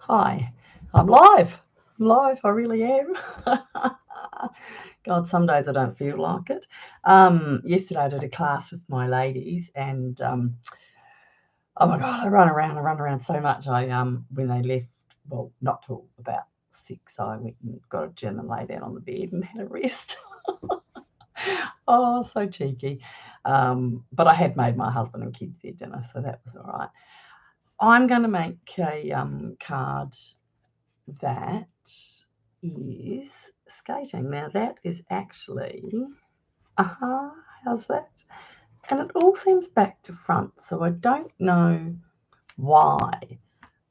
Hi, I'm live. I'm live, I really am. God, some days I don't feel like it. Yesterday I did a class with my ladies, and oh my God, I run around so much. When they left, well, not till about 6, I went and got a gin and lay down on the bed and had a rest. Oh, so cheeky. But I had made my husband and kids their dinner, so that was all right. I'm going to make a card that is skating. Now that is actually, how's that? And it all seems back to front, so I don't know why.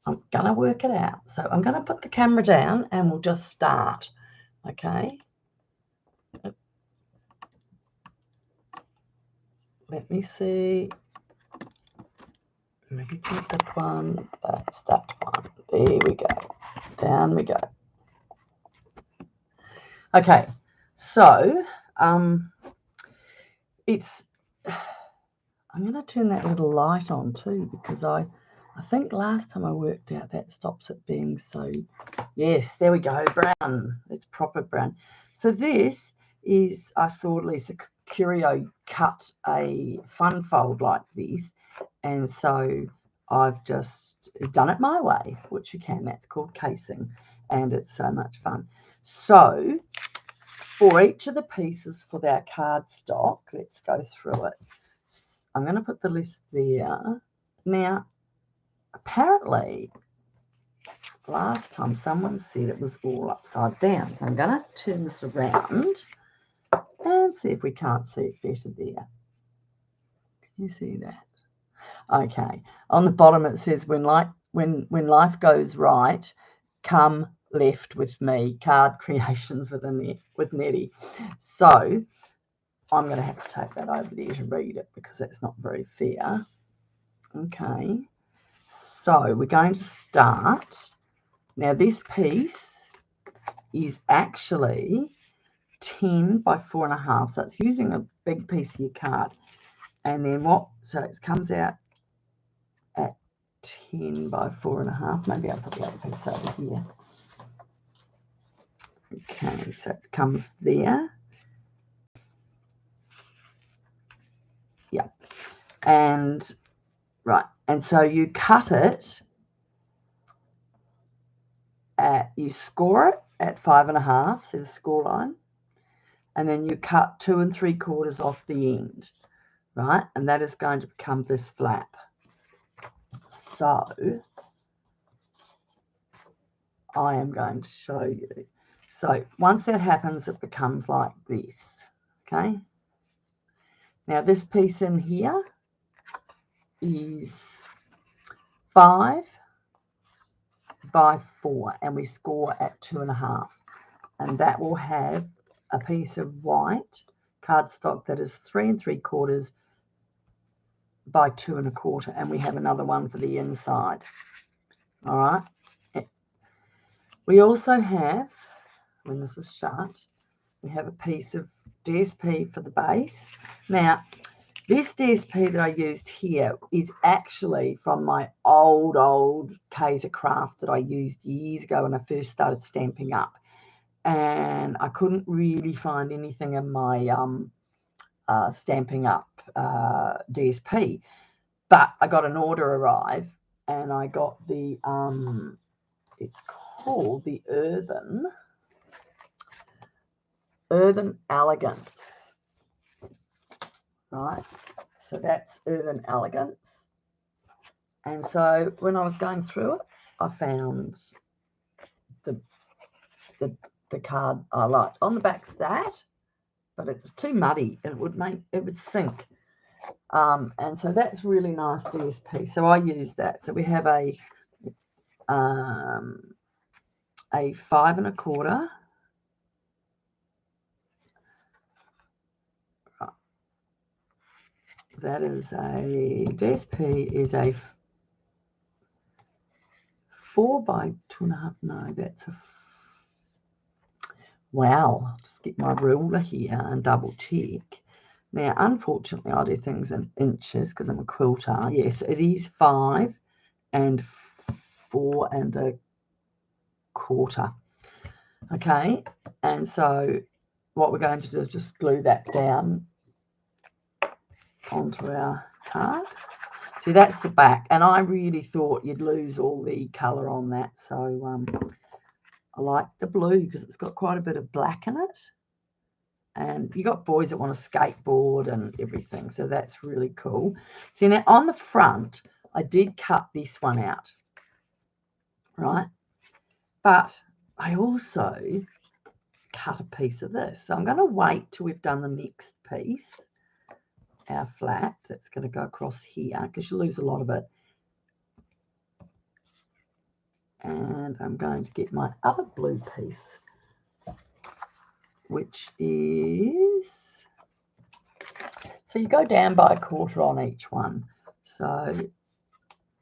I'm gonna work it out. So I'm gonna put the camera down and we'll just start. Okay. Let me see. Maybe it's not that one. That's that one. There we go. Down we go. Okay. So it's I'm going to turn that little light on too, because I think last time I worked out that stops it being so, yes, there we go, brown. It's proper brown. So this is, I saw Lisa Curio cut a fun fold like this, and so I've just done it my way, which you can. That's called casing, and it's so much fun. So for each of the pieces for our cardstock, let's go through it. I'm going to put the list there. Now, apparently, last time someone said it was all upside down. So I'm going to turn this around and see if we can't see it better there. Can you see that? Okay. On the bottom it says, when life goes right, come left with me. Card creations with Nette. So I'm going to have to take that over there to read it because that's not very fair. Okay, so we're going to start. Now this piece is actually 10 by 4.5, so it's using a big piece of your card. And then so it comes out at 10 by 4.5. Maybe I'll put the other piece over here. Okay, so it comes there. Yeah, and right, and so you cut it you score it at 5.5, see the score line, and then you cut 2 3/4 off the end, right? And that is going to become this flap. So I am going to show you. So once that happens, it becomes like this, okay? Now this piece in here is 5 by 4, and we score at 2.5, and that will have a piece of white cardstock that is 3 3/4 by 2 1/4, and we have another one for the inside. All right. We also have, when this is shut, we have a piece of DSP for the base. Now, this DSP that I used here is actually from my old Kaiser Craft that I used years ago when I first started Stampin' Up. And I couldn't really find anything in my Stampin' Up DSP. But I got an order arrive, and I got the, it's called the Earthen Elegance, right? So that's Earthen Elegance. And so when I was going through it, I found the card I liked. On the back's that, but it was too muddy. It would sink. And so that's really nice DSP. So I use that. So we have a 5 1/4. That is a DSP is a 4 by 2.5. No, that's a wow. I'll just get my ruler here and double check. Now, unfortunately, I do things in inches because I'm a quilter. Yes, it is 5 and 4 and quarter. Okay, and so what we're going to do is just glue that down onto our card. See, that's the back, and I really thought you'd lose all the colour on that, so I like the blue because it's got quite a bit of black in it. And you got boys that want to skateboard and everything, so that's really cool. See, now on the front, I did cut this one out, right? But I also cut a piece of this. So I'm going to wait till we've done the next piece, our flap that's going to go across here, because you lose a lot of it. And I'm going to get my other blue piece, which is, so you go down by a quarter on each one. So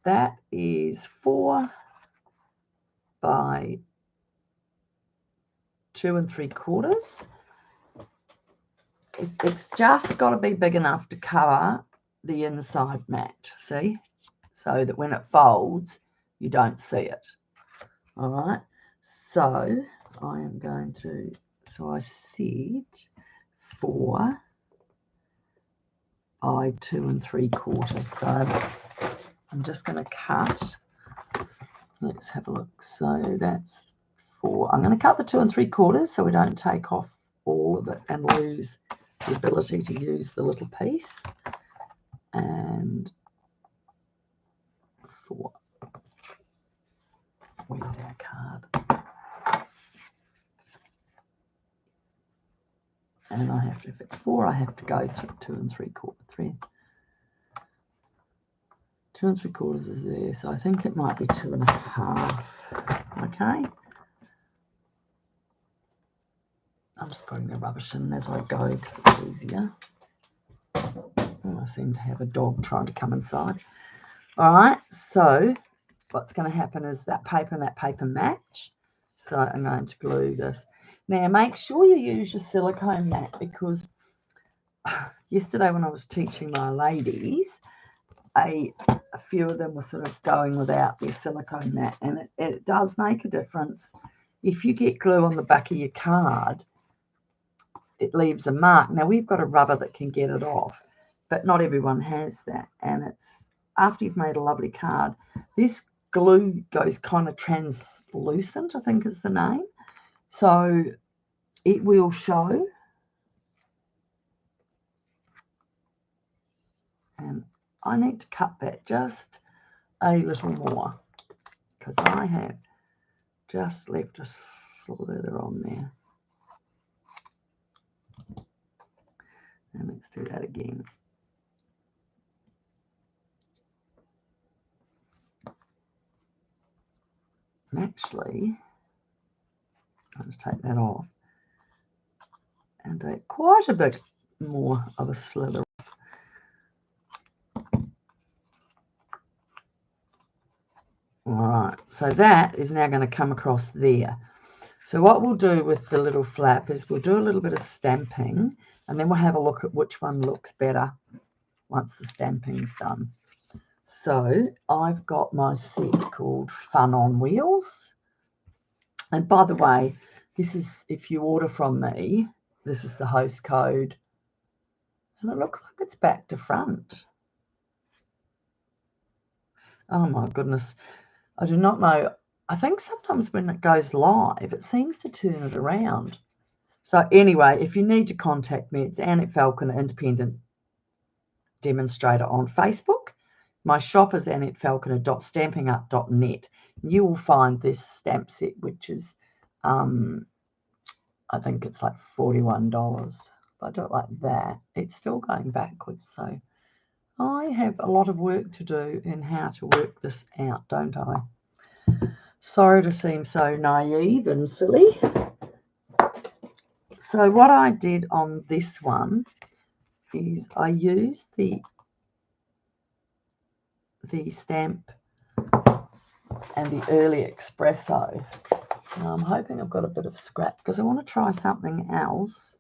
that is 4 by 2 3/4. It's just got to be big enough to cover the inside mat, see? So that when it folds, you don't see it. All right. So I am going to, so I said 4 by 2 3/4. So I'm just going to cut. Let's have a look. So that's 4. I'm going to cut the 2 3/4 so we don't take off all of it and lose the ability to use the little piece. And 4. Where's our card? And I have to, if it's 4, I have to go through 2 3/4. 2 3/4 is there, so I think it might be 2 1/2. Okay. I'm just putting the rubbish in as I go because it's easier. Oh, I seem to have a dog trying to come inside. All right, so what's going to happen is that paper and that paper match. So I'm going to glue this. Now, make sure you use your silicone mat, because yesterday when I was teaching my ladies, a few of them were sort of going without their silicone mat, and it does make a difference. If you get glue on the back of your card, it leaves a mark. Now, we've got a rubber that can get it off, but not everyone has that. And it's after you've made a lovely card, this glue goes kind of translucent, I think is the name. So it will show. And I need to cut that just a little more because I have just left a slither on there. And let's do that again. And actually, I'll just take that off and take quite a bit more of a slither. All right, so that is now going to come across there. So what we'll do with the little flap is we'll do a little bit of stamping, and then we'll have a look at which one looks better once the stamping's done. So I've got my set called Fun on Wheels. And by the way, this is, if you order from me, this is the host code. And it looks like it's back to front. Oh my goodness. I do not know. I think sometimes when it goes live, it seems to turn it around. So anyway, if you need to contact me, it's Annette Falconer, Independent Demonstrator on Facebook. My shop is AnnetteFalconer.stampingup.net. You will find this stamp set, which is, I think it's like $41. If I do it like that, it's still going backwards. So I have a lot of work to do in how to work this out, don't I? Sorry to seem so naive and silly. So what I did on this one is I used the stamp and the early espresso. Now I'm hoping I've got a bit of scrap because I want to try something else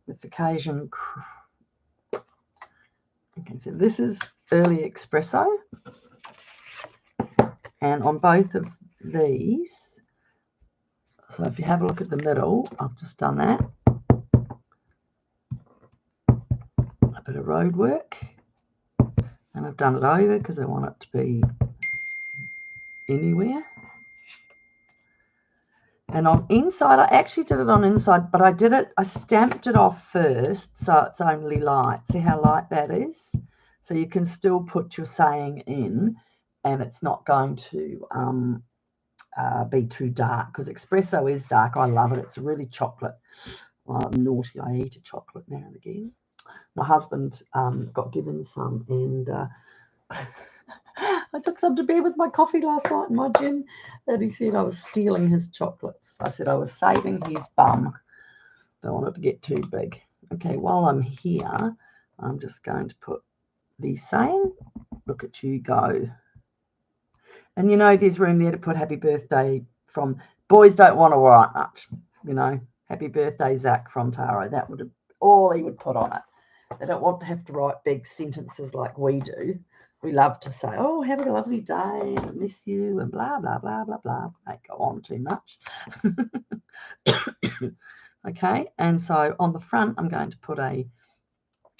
with the Cajun. Okay, so this is early espresso, and on both of these So if you have a look at the middle, I've just done that. A bit of road work. And I've done it over because I want it to be anywhere. And on inside, I actually did it on inside, but I stamped it off first so it's only light. See how light that is? So you can still put your saying in and it's not going to be too dark, because espresso is dark. I love it. It's really chocolate. Well, I'm naughty. I eat a chocolate now and again. My husband got given some, and I took some to bed with my coffee last night in my gym, and he said I was stealing his chocolates. I said I was saving his bum. Don't want it to get too big. Okay, while I'm here, I'm just going to put the saying, look at you go. And you know there's room there to put happy birthday from, boys don't want to write much, you know, happy birthday Zach from Taro. That would have all he would put on it. They don't want to have to write big sentences like we do. We love to say, oh, have a lovely day, I miss you, and blah, blah, blah, blah, blah. Don't go on too much. Okay, and so on the front, I'm going to put and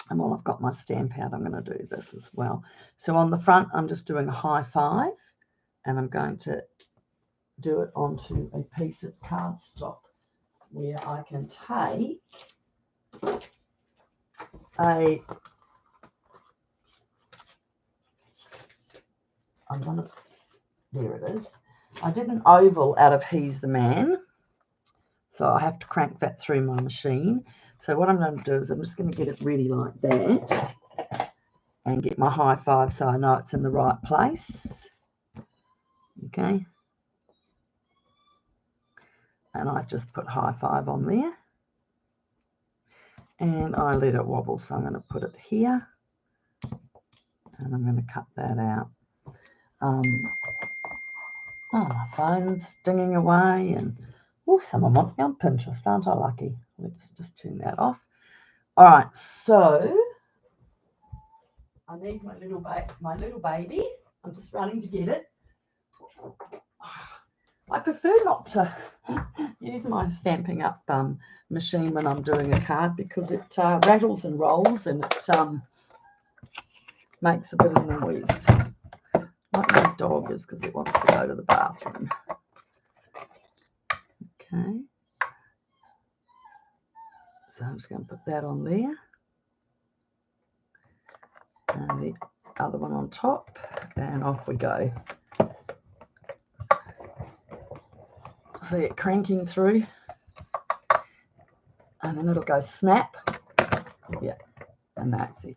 while I've got my stamp out, I'm going to do this as well. So on the front, I'm just doing a high five, and I'm going to do it onto a piece of cardstock where I can take there it is. I did an oval out of He's the Man, so I have to crank that through my machine. So what I'm going to do is I'm just going to get it ready like that and get my high five so I know it's in the right place. Okay. And I just put high five on there. And I let it wobble, so I'm going to put it here. And I'm going to cut that out. Oh, my phone's dinging away, and oh, someone wants me on Pinterest. Aren't I lucky? Let's just turn that off. All right, so I need my little baby. I'm just running to get it. I prefer not to use my Stampin' Up machine when I'm doing a card because it rattles and rolls and it makes a bit of noise. Like my dog is, because it wants to go to the bathroom. Okay. So I'm just going to put that on there. And the other one on top. And off we go. See it cranking through. And then it'll go snap. Yeah. And that's it.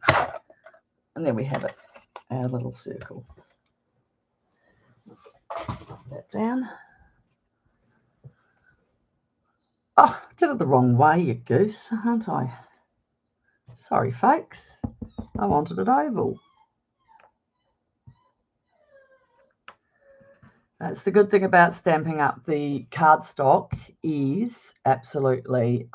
And there we have it. Our little circle. Put that down. Oh, I did it the wrong way, you goose, aren't I? Sorry, folks. I wanted it oval. That's the good thing about Stampin' Up. The cardstock is absolutely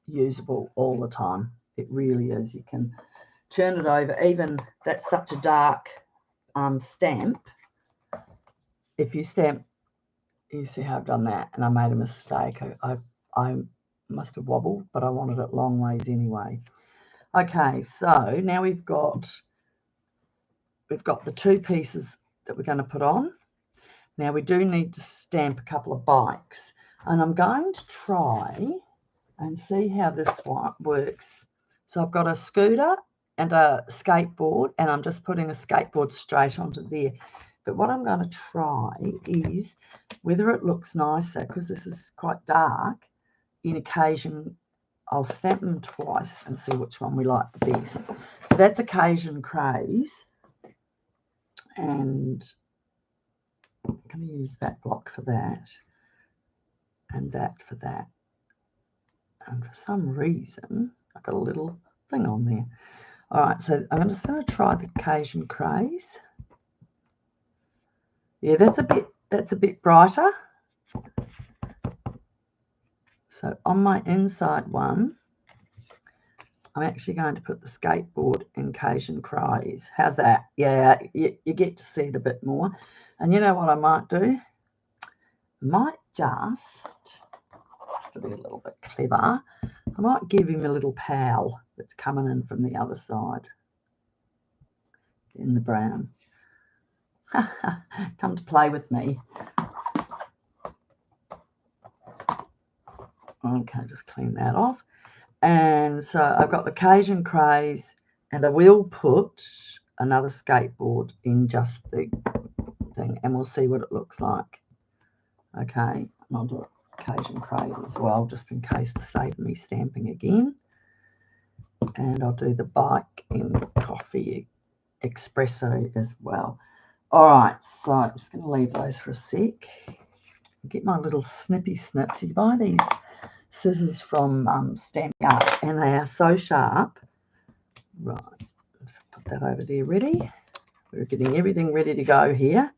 usable all the time. It really is. You can turn it over. Even that's such a dark stamp. If you stamp, you see how I've done that, and I made a mistake. I must have wobbled, but I wanted it long ways anyway. Okay, so now we've got the two pieces that we're going to put on. Now we do need to stamp a couple of bikes, and I'm going to try and see how this one works. So I've got a scooter and a skateboard, and I'm just putting a skateboard straight onto there. But what I'm going to try is whether it looks nicer, because this is quite dark. In occasion, I'll stamp them twice and see which one we like the best. So that's Occasion Craze. And I'm going to use that block for that and that for that. And for some reason, I've got a little thing on there. All right, so I'm just going to try the Occasion Craze. Yeah, that's a bit brighter. So on my inside one, I'm actually going to put the skateboard in Occasion Craze. How's that? Yeah, you get to see it a bit more. And you know what I might do? might just to be a little bit clever, I might give him a little pal that's coming in from the other side in the brown. Come to play with me. Okay, just clean that off. And so I've got the Cajun Craze, and I will put another skateboard in just the thing, and we'll see what it looks like. Okay, and I'll do Cajun Craze as well, just in case to save me stamping again. And I'll do the bike in coffee espresso as well. All right, so I'm just going to leave those for a sec. Get my little snippy snips. You buy these scissors from Stamp Art, and they are so sharp. Right, let's put that over there ready. We're getting everything ready to go here,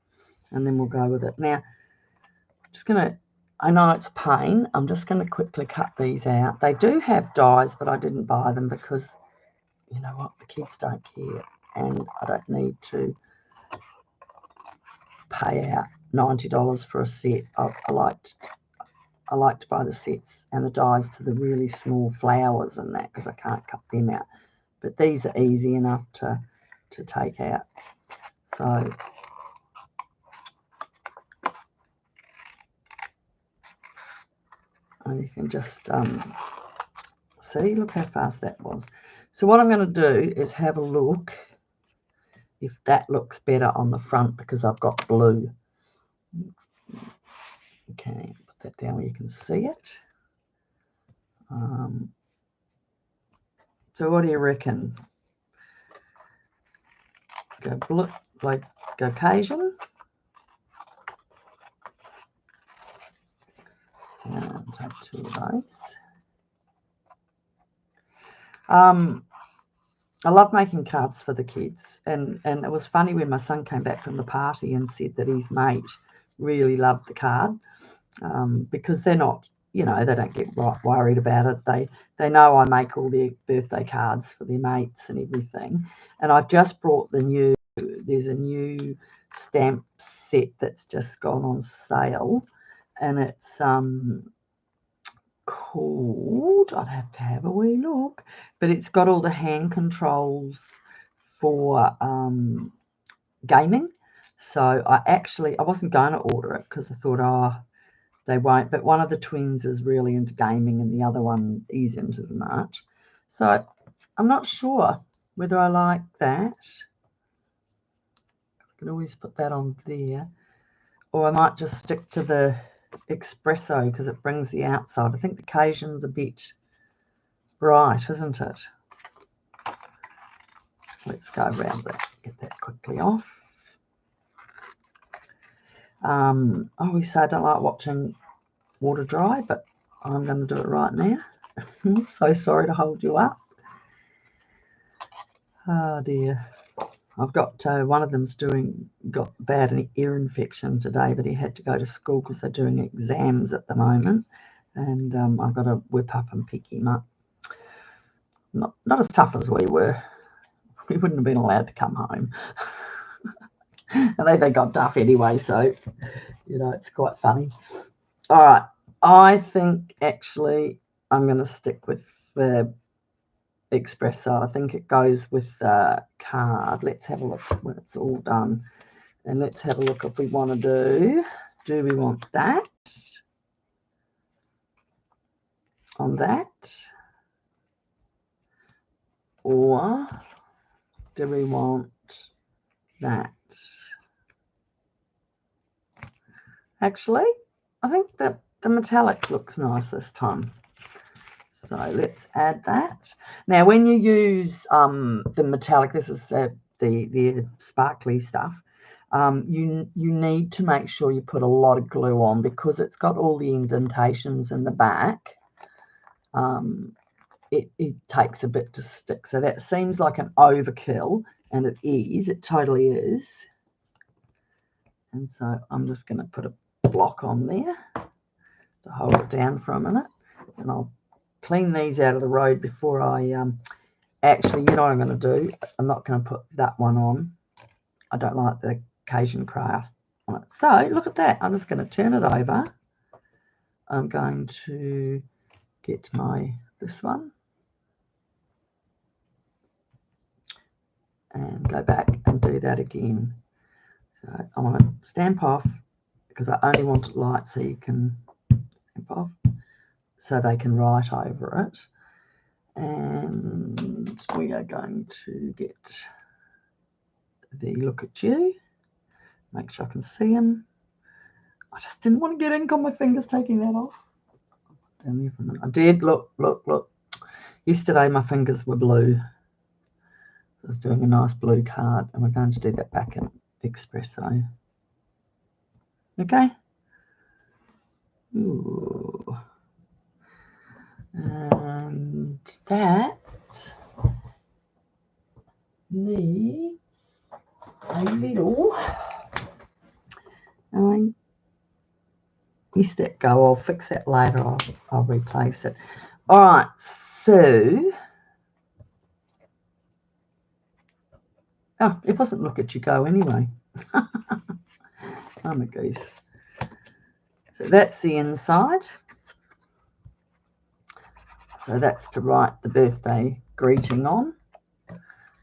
and then we'll go with it. Now, I'm just going to, I know it's a pain, I'm just going to quickly cut these out. They do have dies, but I didn't buy them because, you know what, the kids don't care, and I don't need to pay out $90 for a set. I like to buy the sets and the dies to the really small flowers and that, because I can't cut them out. But these are easy enough to take out. So and you can just see, look how fast that was. So what I'm going to do is have a look if that looks better on the front, because I've got blue. Okay, put that down where you can see it. So what do you reckon? Go blue, like go Cajun. And take two of those. I love making cards for the kids, and it was funny when my son came back from the party and said that his mate really loved the card, because they're not, you know, they don't get worried about it. They know I make all their birthday cards for their mates and everything. And I've just brought there's a new stamp set that's just gone on sale, and it's called, I'd have to have a wee look, but it's got all the hand controls for gaming. So I wasn't going to order it because I thought, oh, they won't, but one of the twins is really into gaming and the other one isn't as much. So I'm not sure whether I like that. I can always put that on there, or I might just stick to the espresso because it brings the outside. I think the Cajun's a bit bright, isn't it? Let's go around that, get that quickly off. I always say I don't like watching water dry, but I'm going to do it right now. So sorry to hold you up. Oh dear. I've got one of them's got bad ear infection today, but he had to go to school because they're doing exams at the moment, and I've got to whip up and pick him up. Not as tough as we were. We wouldn't have been allowed to come home. And they got tough anyway, so you know, it's quite funny. All right, I think actually I'm going to stick with the espresso. I think it goes with the card. Let's have a look when it's all done, and let's have a look if we want to do we want that on that, or do we want that? Actually, I think that the metallic looks nice this time. So let's add that. Now, when you use the metallic, this is the sparkly stuff, you need to make sure you put a lot of glue on, because it's got all the indentations in the back. It takes a bit to stick. So that seems like an overkill, and it is. It totally is. And so I'm just going to put a block on there to hold it down for a minute, and I'll clean these out of the road before I actually, you know what I'm going to do? I'm not going to put that one on. I don't like the Cajun crust on it. So look at that. I'm just going to turn it over. I'm going to get this one and go back and do that again. So I want to stamp off because I only want it light so you can stamp off so they can write over it. And we are going to get the look at you, make sure I can see them. I just didn't want to get ink on my fingers taking that off. Down there for a minute. I did, look. Yesterday my fingers were blue. I was doing a nice blue card and we're going to do that back in Espresso. Okay. Ooh. And that needs a little. I missed that go. I'll fix that later. I'll replace it. All right. So, oh, it wasn't look at you go anyway. I'm a goose. So that's the inside. So that's to write the birthday greeting on.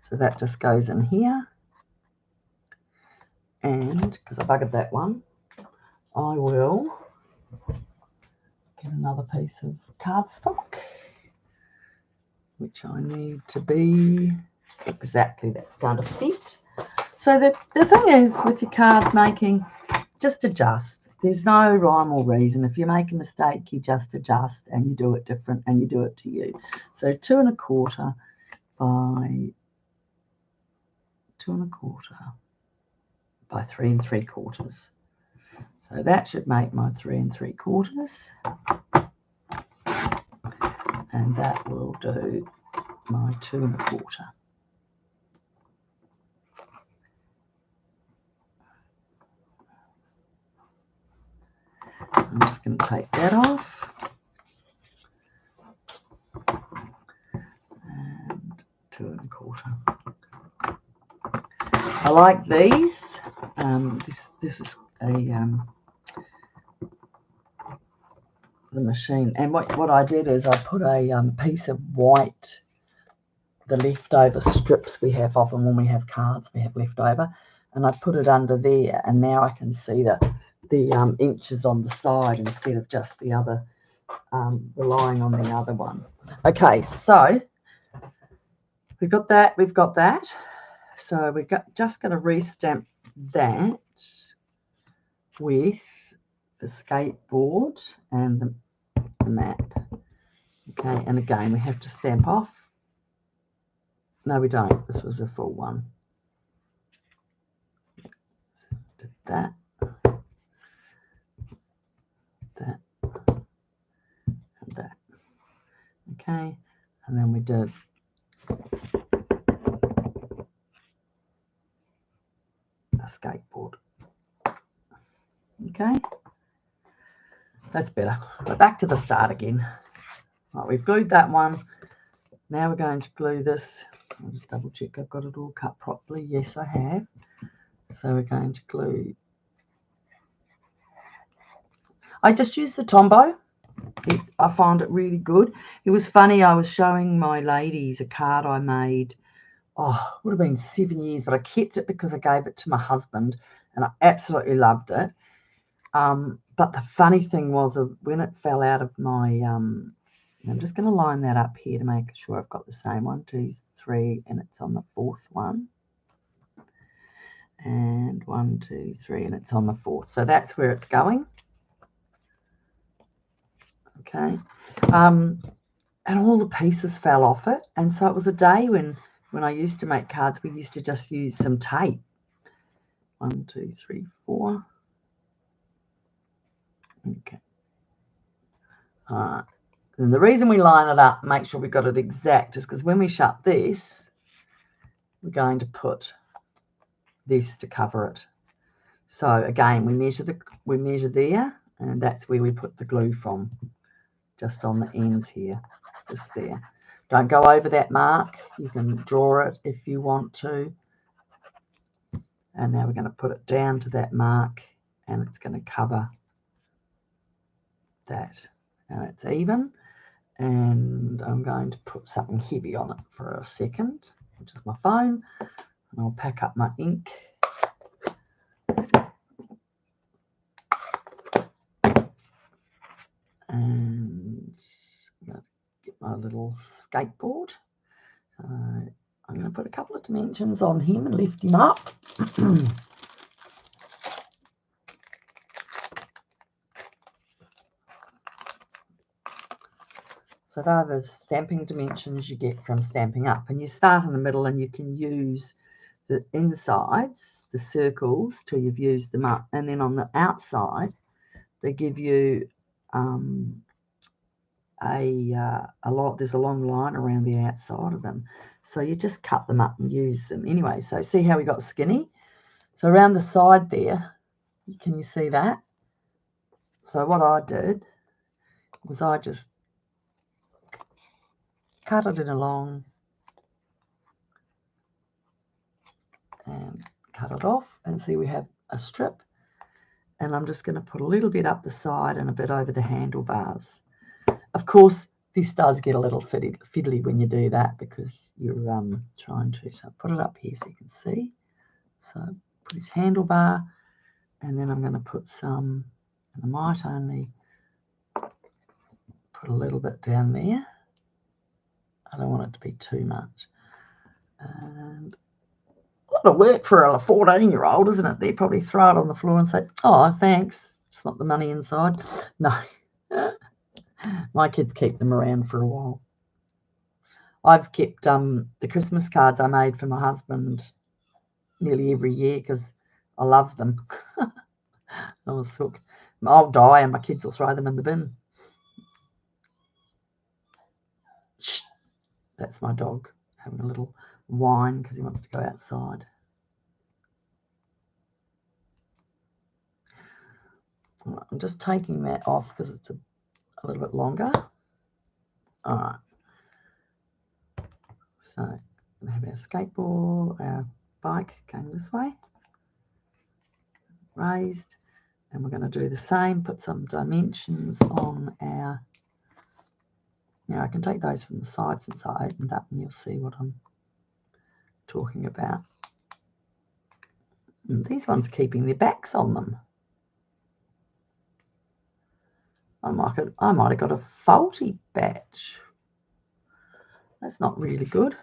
So that just goes in here. And because I buggered that one, I will get another piece of cardstock, which I need to be exactly that's going to fit. So the thing is with your card making, just adjust. There's no rhyme or reason. If you make a mistake, you just adjust and you do it different and you do it to you. So 2 1/4 by 2 1/4 by 3 3/4. So that should make my 3 3/4. And that will do my 2 1/4. I'm just going to take that off. And 2 1/4. I like these. This is the machine, and what I did is I put a piece of white, the leftover strips we have often when we have cards we have leftover, and I put it under there, and now I can see the inches on the side instead of just the other, relying on the other one. Okay, so we've got that. So we're just going to restamp that with the skateboard and the map. Okay, and again we have to stamp off. No, we don't. This was a full one. So did that, and that. Okay, and then we did a skateboard. Okay, that's better. But back to the start again. Right, we've glued that one. Now we're going to glue this. I'll just double check I've got it all cut properly. Yes, I have. So we're going to glue. I just used the Tombow. I found it really good. It was funny. I was showing my ladies a card I made. Oh, it would have been 7 years, but I kept it because I gave it to my husband, and I absolutely loved it. But the funny thing was when it fell out of my, I'm just going to line that up here to make sure I've got the same 1, 2, 3, and it's on the 4th one. And 1, 2, 3, and it's on the 4th. So that's where it's going. Okay. And all the pieces fell off it. And so it was a day when I used to make cards, we used to just use some tape. 1, 2, 3, 4. Okay. All right. And the reason we line it up, make sure we got it exact, is because when we shut this, we're going to put this to cover it. So again, we measure there, and that's where we put the glue from, just on the ends here, just there. Don't go over that mark. You can draw it if you want to. And now we're going to put it down to that mark, and it's going to cover that. And it's even. And I'm going to put something heavy on it for a second, which is my phone. And I'll pack up my ink. And I'm going to get my little skateboard. So I'm going to put a couple of dimensions on him and lift him up. So they're the stamping dimensions you get from Stampin' Up. And you start in the middle and you can use the insides, the circles, till you've used them up. And then on the outside, they give you there's a long line around the outside of them. So you just cut them up and use them. Anyway, so see how we got skinny? So around the side there, can you see that? So what I did was I just cut it in along and cut it off, and see we have a strip, and I'm just going to put a little bit up the side and a bit over the handlebars. Of course, this does get a little fiddly when you do that because you're trying to. So put it up here so you can see. So put his handlebar, and then I'm going to put some, and I might only put a little bit down there. I don't want it to be too much. And a lot of work for a 14-year-old, isn't it? They probably throw it on the floor and say, oh, thanks, just want the money inside. No. My kids keep them around for a while. I've kept the Christmas cards I made for my husband nearly every year because I love them. I'll die and my kids will throw them in the bin. Shh. That's my dog having a little whine because he wants to go outside. I'm just taking that off because it's a little bit longer. All right. So we have our skateboard, our bike going this way, raised, and we're going to do the same. Put some dimensions on our. Now I can take those from the side since I opened up, and you'll see what I'm talking about. And these ones are keeping their backs on them. I might have got a faulty batch. That's not really good.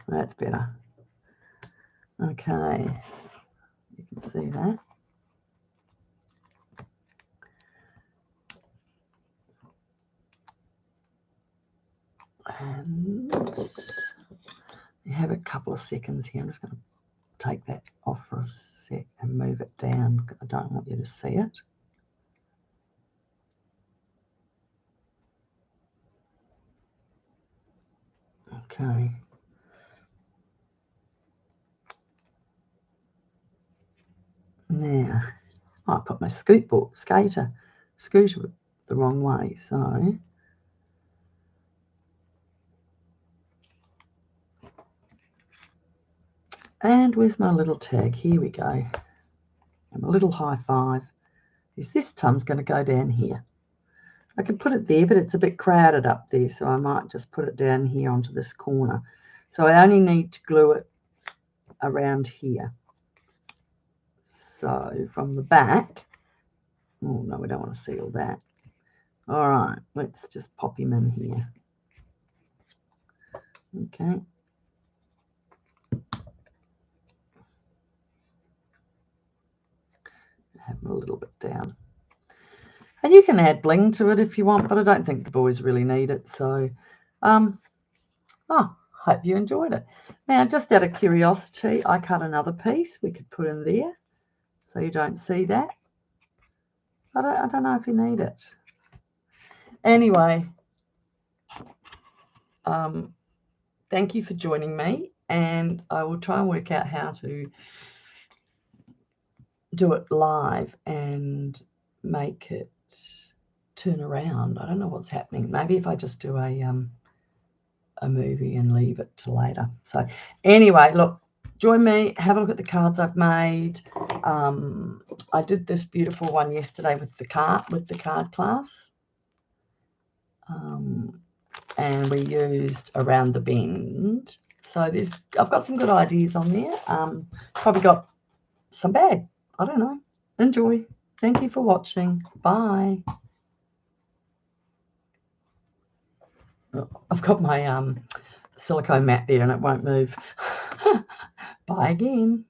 That's better. Okay, you can see that. And you have a couple of seconds here. I'm just going to take that off for a sec and move it down because I don't want you to see it. Okay. Now, I put my scooter the wrong way, so and where's my little tag? Here we go. And my little high five is this time's going to go down here. I could put it there, but it's a bit crowded up there, so I might just put it down here onto this corner. So I only need to glue it around here. So from the back, oh no, we don't want to see all that. All right, let's just pop him in here. Okay. Have him a little bit down. And you can add bling to it if you want, but I don't think the boys really need it. So, hope you enjoyed it. Now, just out of curiosity, I cut another piece we could put in there so you don't see that. I don't know if you need it. Anyway, thank you for joining me, and I will try and work out how to do it live and make it turn around. I don't know what's happening. Maybe if I just do a movie and leave it to later. So anyway, look, join me, have a look at the cards I've made. I did this beautiful one yesterday with the card class, and we used Around the Bend. So I've got some good ideas on there. Probably got some bad. I don't know. Enjoy. Thank you for watching. Bye. I've got my silicone mat there and it won't move. Bye again.